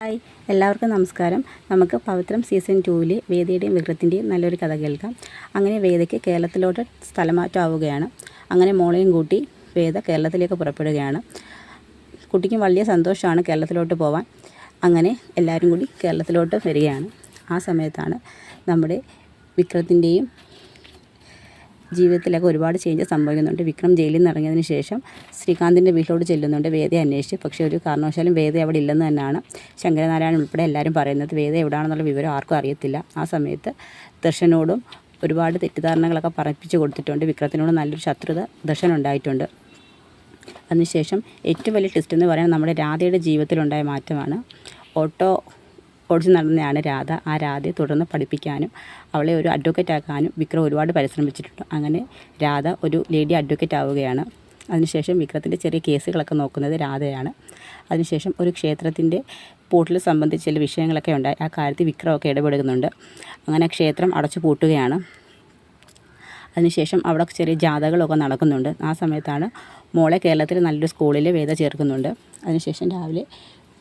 Hi, എല്ലാവർക്കും നമസ്കാരം. നമുക്ക് പവിത്രം സീസൺ 2 വേദയുടെയും വിക്രത്തിൻ്റെയും നല്ലൊരു കഥ കേൾക്കാം. അങ്ങനെ വേദയ്ക്ക് കേരളത്തിലോട്ട് സ്ഥലമാറ്റമാവുകയാണ്. അങ്ങനെ മോളെയും കൂട്ടി വേദ കേരളത്തിലേക്ക് പുറപ്പെടുകയാണ്. കുട്ടിക്കും വലിയ സന്തോഷമാണ് കേരളത്തിലോട്ട് പോവാൻ. അങ്ങനെ എല്ലാവരും കൂടി കേരളത്തിലോട്ട് വരികയാണ്. ആ സമയത്താണ് നമ്മുടെ വിക്രത്തിൻ്റെയും ജീവിതത്തിലൊക്കെ ഒരുപാട് ചേഞ്ചസ് സംഭവിക്കുന്നുണ്ട്. വിക്രം ജയിലിൽ നിന്ന് ഇറങ്ങിയതിന് ശേഷം ശ്രീകാന്തിൻ്റെ വീട്ടിലോട്ട് ചെല്ലുന്നുണ്ട് വേദയെ അന്വേഷിച്ച്. പക്ഷേ ഒരു കാരണവശാലും വേദ അവിടെ ഇല്ലെന്ന് തന്നെയാണ് ശങ്കരനാരായണൻ ഉൾപ്പെടെ എല്ലാവരും പറയുന്നത്. വേദ എവിടെയാണെന്നുള്ള വിവരം ആർക്കും അറിയത്തില്ല. ആ സമയത്ത് ദർശനോടും ഒരുപാട് തെറ്റിദ്ധാരണകളൊക്കെ പറയിപ്പിച്ച് കൊടുത്തിട്ടുണ്ട്. വിക്രത്തിനോട് നല്ലൊരു ശത്രുത ദർശനുണ്ടായിട്ടുണ്ട്. അതിനുശേഷം ഏറ്റവും വലിയ ട്വിസ്റ്റ് എന്ന് പറയുന്നത് നമ്മുടെ രാധയുടെ ജീവിതത്തിലുണ്ടായ മാറ്റമാണ്. ഓടിച്ച് നടന്നതാണ് രാധ. ആ രാധയെ തുടർന്ന് പഠിപ്പിക്കാനും അവളെ ഒരു അഡ്വക്കേറ്റ് ആക്കാനും വിക്രം ഒരുപാട് പരിശ്രമിച്ചിട്ടുണ്ട്. അങ്ങനെ രാധ ഒരു ലേഡി അഡ്വക്കേറ്റ് ആവുകയാണ്. അതിനുശേഷം വിക്രത്തിൻ്റെ ചെറിയ കേസുകളൊക്കെ നോക്കുന്നത് രാധയാണ്. അതിനുശേഷം ഒരു ക്ഷേത്രത്തിൻ്റെ പൂട്ടൽ സംബന്ധിച്ച് ചില വിഷയങ്ങളൊക്കെ ഉണ്ടായി. ആ കാര്യത്തിൽ വിക്രമൊക്കെ ഇടപെടുന്നുണ്ട്. അങ്ങനെ ക്ഷേത്രം അടച്ചു പൂട്ടുകയാണ്. അതിനുശേഷം അവിടെ ചെറിയ ജാഥകളൊക്കെ നടക്കുന്നുണ്ട്. ആ സമയത്താണ് മോളെ കേരളത്തിൽ നല്ലൊരു സ്കൂളിൽ വേദ ചേർക്കുന്നുണ്ട്. അതിനുശേഷം രാവിലെ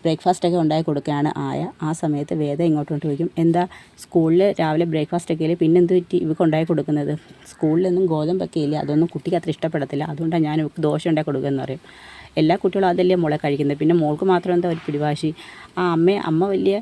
ബ്രേക്ക്ഫാസ്റ്റൊക്കെ ഉണ്ടാക്കി കൊടുക്കുകയാണ് ആയ. ആ സമയത്ത് വേദ ഇങ്ങോട്ട് ചോദിക്കും, എന്താ സ്കൂളിൽ രാവിലെ ബ്രേക്ക്ഫാസ്റ്റൊക്കെ ഇല്ലേ, പിന്നെ എന്ത് പറ്റി ഇവർക്ക് ഉണ്ടാക്കി കൊടുക്കുന്നത്? സ്കൂളിലൊന്നും ഗോതമ്പൊക്കെ ഇല്ല, അതൊന്നും കുട്ടിക്ക് അത്ര ഇഷ്ടപ്പെടത്തില്ല, അതുകൊണ്ടാണ് ഞാൻ ഇവർക്ക് ദോശ ഉണ്ടാക്കി കൊടുക്കുകയെന്ന് പറയും. എല്ലാ കുട്ടികളും അതല്ലേ മോളെ കഴിക്കുന്നത്, പിന്നെ മോൾക്ക് മാത്രം എന്താ ഒരു പിടിവാശി? അമ്മ വലിയ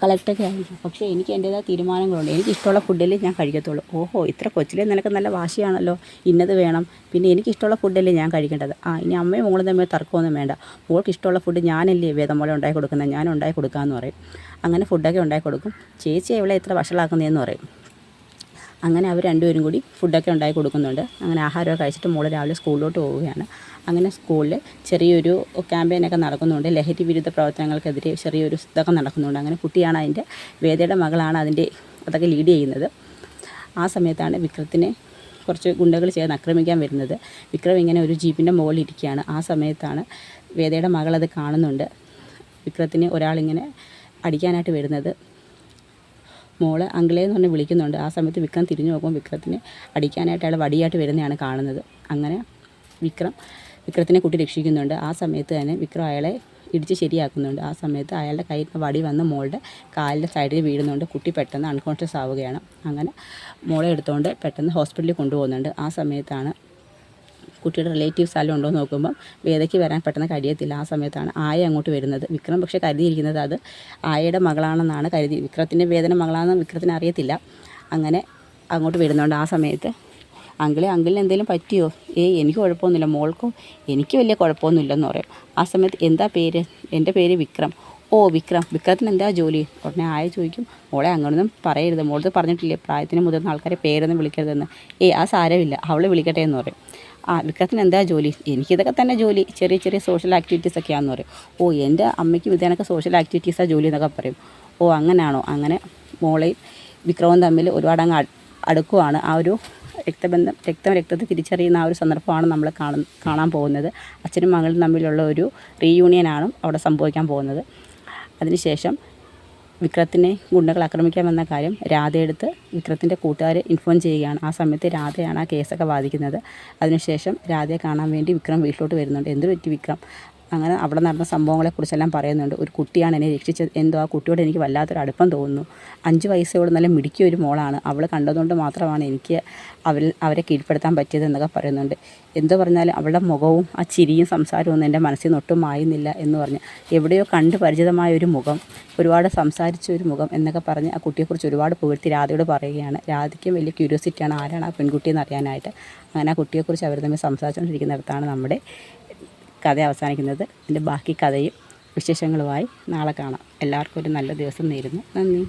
കളക്ടൊക്കെ ആയിരിക്കും, പക്ഷേ എനിക്ക് എൻ്റേതായ തീരുമാനങ്ങളുണ്ട്. എനിക്കിഷ്ടമുള്ള ഫുഡല്ലേ ഞാൻ കഴിക്കത്തുള്ളൂ. ഓഹോ, ഇത്ര കൊച്ചിലേ നിനക്ക് നല്ല വാശിയാണല്ലോ, ഇന്നത് വേണം, പിന്നെ എനിക്കിഷ്ടമുള്ള ഫുഡല്ലേ ഞാൻ കഴിക്കേണ്ടത്. ഇനി അമ്മയും മോളും തമ്മിൽ തർക്കമൊന്നും വേണ്ട, മോൾക്ക് ഇഷ്ടമുള്ള ഫുഡ് ഞാനല്ലേ വേദമോളെ ഉണ്ടാക്കി കൊടുക്കുന്നത്, ഞാൻ ഉണ്ടാക്കി കൊടുക്കാമെന്ന് പറയും. അങ്ങനെ ഫുഡൊക്കെ ഉണ്ടാക്കി കൊടുക്കും. ചേച്ചി എവിടെ ഇത്ര വഷളാക്കുന്നതെന്ന് പറയും. അങ്ങനെ അവർ രണ്ടുപേരും കൂടി ഫുഡൊക്കെ ഉണ്ടാക്കി കൊടുക്കുന്നുണ്ട്. അങ്ങനെ ആഹാരമൊക്കെ കഴിച്ചിട്ട് മോള് രാവിലെ സ്കൂളിലോട്ട് പോവുകയാണ്. അങ്ങനെ സ്കൂളിൽ ചെറിയൊരു ക്യാമ്പയിനൊക്കെ നടക്കുന്നുണ്ട്. ലഹരി വിരുദ്ധ പ്രവർത്തനങ്ങൾക്കെതിരെ ചെറിയൊരു ഇതൊക്കെ നടക്കുന്നുണ്ട്. അങ്ങനെ കുട്ടിയാണ് അതിൻ്റെ വേദയുടെ മകളാണ് അതൊക്കെ ലീഡ് ചെയ്യുന്നത്. ആ സമയത്താണ് വിക്രത്തിനെ കുറച്ച് ഗുണ്ടകൾ ചേർന്ന് ആക്രമിക്കാൻ വരുന്നത്. വിക്രം ഇങ്ങനെ ഒരു ജീപ്പിൻ്റെ മുകളിൽ ഇരിക്കുകയാണ്. ആ സമയത്താണ് വേദയുടെ മകളത് കാണുന്നുണ്ട്. വിക്രത്തിനെ ഒരാളിങ്ങനെ അടിക്കാനായിട്ട് വരുന്നത്. മോള് അങ്കിളേ എന്ന് പറഞ്ഞ് വിളിക്കുന്നുണ്ട്. ആ സമയത്ത് വിക്രം തിരിഞ്ഞു നോക്കുമ്പോൾ വിക്രത്തിനെ അടിക്കാനായിട്ട് അയാൾ വടിയായിട്ട് വരുന്നതാണ് കാണുന്നത്. അങ്ങനെ വിക്രത്തിനെ കുട്ടി രക്ഷിക്കുന്നുണ്ട്. ആ സമയത്ത് തന്നെ വിക്രം അയാളെ ഇടിച്ച് ശരിയാക്കുന്നുണ്ട്. ആ സമയത്ത് അയാളുടെ കയ്യിൽ വടി വന്ന് മോളുടെ കാലിൻ്റെ സൈഡിൽ വീഴുന്നുണ്ട്. കുട്ടി പെട്ടെന്ന് അൺകോൺഷ്യസ് ആവുകയാണ്. അങ്ങനെ മോളെ എടുത്തുകൊണ്ട് പെട്ടെന്ന് ഹോസ്പിറ്റലിൽ കൊണ്ടുപോകുന്നുണ്ട്. ആ സമയത്താണ് കുട്ടിയുടെ റിലേറ്റീവ്സ് ആരും ഉണ്ടോ എന്ന് നോക്കുമ്പം വേദയ്ക്ക് വരാൻ പെട്ടെന്ന് കഴിയത്തില്ല. ആ സമയത്താണ് ആയ അങ്ങോട്ട് വരുന്നത്. വിക്രം പക്ഷേ കരുതിയിരിക്കുന്നത് അത് ആയയുടെ മകളാണെന്നാണ് കരുതി. വിക്രത്തിൻ്റെ വേദന മകളാണെന്ന് വിക്രത്തിന് അറിയത്തില്ല. അങ്ങനെ അങ്ങോട്ട് വരുന്നുണ്ട്. ആ സമയത്ത് അങ്കിളിന് എന്തെങ്കിലും പറ്റിയോ? എനിക്ക് കുഴപ്പമൊന്നുമില്ല, മോൾക്കോ? എനിക്ക് വലിയ കുഴപ്പമൊന്നുമില്ലെന്ന് പറയും. ആ സമയത്ത് എന്താ പേര്? എൻ്റെ പേര് വിക്രം. വിക്രത്തിന് എന്താ ജോലി? ഉടനെ ആയ ചോദിക്കും, മോളെ അങ്ങനൊന്നും പറയരുത്, മോളത് പറഞ്ഞിട്ടില്ലേ പ്രായത്തിന് മുതിർന്ന ആൾക്കാരെ പേരൊന്നും വിളിക്കരുതെന്ന്. ആ സാരമില്ല, അവളെ വിളിക്കട്ടെ എന്ന് പറയും. വിക്രത്തിന് എന്താ ജോലി? എനിക്കിതൊക്കെ തന്നെ ജോലി, ചെറിയ ചെറിയ സോഷ്യൽ ആക്ടിവിറ്റീസൊക്കെയാണെന്ന് പറയും. എൻ്റെ അമ്മയ്ക്കും ഇതേനൊക്കെ സോഷ്യൽ ആക്ടിവിറ്റീസാണ് ജോലി എന്നൊക്കെ പറയും. അങ്ങനെയാണോ? അങ്ങനെ മോളെയും വിക്രവും തമ്മിൽ ഒരുപാട് അങ്ങ് അടുക്കുവാണ്. ആ ഒരു രക്തത്തെ തിരിച്ചറിയുന്ന ആ ഒരു സന്ദർഭമാണ് നമ്മൾ കാണാൻ പോകുന്നത്. അച്ഛനും മകളും തമ്മിലുള്ള ഒരു റീയൂണിയനാണ് അവിടെ സംഭവിക്കാൻ പോകുന്നത്. അതിനുശേഷം വിക്രത്തിനെ ഗുണ്ടകൾ ആക്രമിക്കാൻ വന്ന കാര്യം രാധയെടുത്ത് വിക്രത്തിൻ്റെ കൂട്ടുകാരെ ഇൻഫോം ചെയ്യുകയാണ്. ആ സമയത്ത് രാധയാണ് ആ കേസൊക്കെ വാദിക്കുന്നത്. അതിനുശേഷം രാധയെ കാണാൻ വേണ്ടി വിക്രം വീട്ടിലോട്ട് വരുന്നുണ്ട്. എന്ത് പറ്റി വിക്രം? അങ്ങനെ അവിടെ നടന്ന സംഭവങ്ങളെക്കുറിച്ചെല്ലാം പറയുന്നുണ്ട്. ഒരു കുട്ടിയാണ് എന്നെ രക്ഷിച്ചത്, എന്തോ ആ കുട്ടിയോട് എനിക്ക് വല്ലാത്തൊരു അടുപ്പം തോന്നുന്നു. 5 വയസ്സോട് നല്ല മിടുക്കിയ ഒരു മോളാണ്, അവൾ കണ്ടതുകൊണ്ട് മാത്രമാണ് എനിക്ക് അവരെ കീഴ്പ്പെടുത്താൻ പറ്റിയത് എന്നൊക്കെ പറയുന്നുണ്ട്. എന്തോ പറഞ്ഞാലും അവളുടെ മുഖവും ആ ചിരിയും സംസാരവും ഒന്നും എൻ്റെ മനസ്സിൽ നിന്ന് ഒട്ടും മായുന്നില്ല എന്ന് പറഞ്ഞ്, എവിടെയോ കണ്ട് പരിചിതമായ ഒരു മുഖം, ഒരുപാട് സംസാരിച്ച ഒരു മുഖം എന്നൊക്കെ പറഞ്ഞ് ആ കുട്ടിയെക്കുറിച്ച് ഒരുപാട് പുകഴ്ത്തി രാധയോട് പറയുകയാണ്. രാധയ്ക്കും വലിയ ക്യൂരിയോസിറ്റിയാണ് ആരാണ് ആ പെൺകുട്ടിയെന്ന് അറിയാനായിട്ട്. അങ്ങനെ ആ കുട്ടിയെക്കുറിച്ച് അവർ തമ്മിൽ സംസാരിച്ചുകൊണ്ടിരിക്കുന്നിടത്താണ് നമ്മുടെ കഥ അവസാനിക്കുന്നത്. ഇതിൻ്റെ ബാക്കി കഥയും വിശേഷങ്ങളുമായി നാളെ കാണാം. എല്ലാവർക്കും ഒരു നല്ല ദിവസം നേരുന്നു. നന്ദി.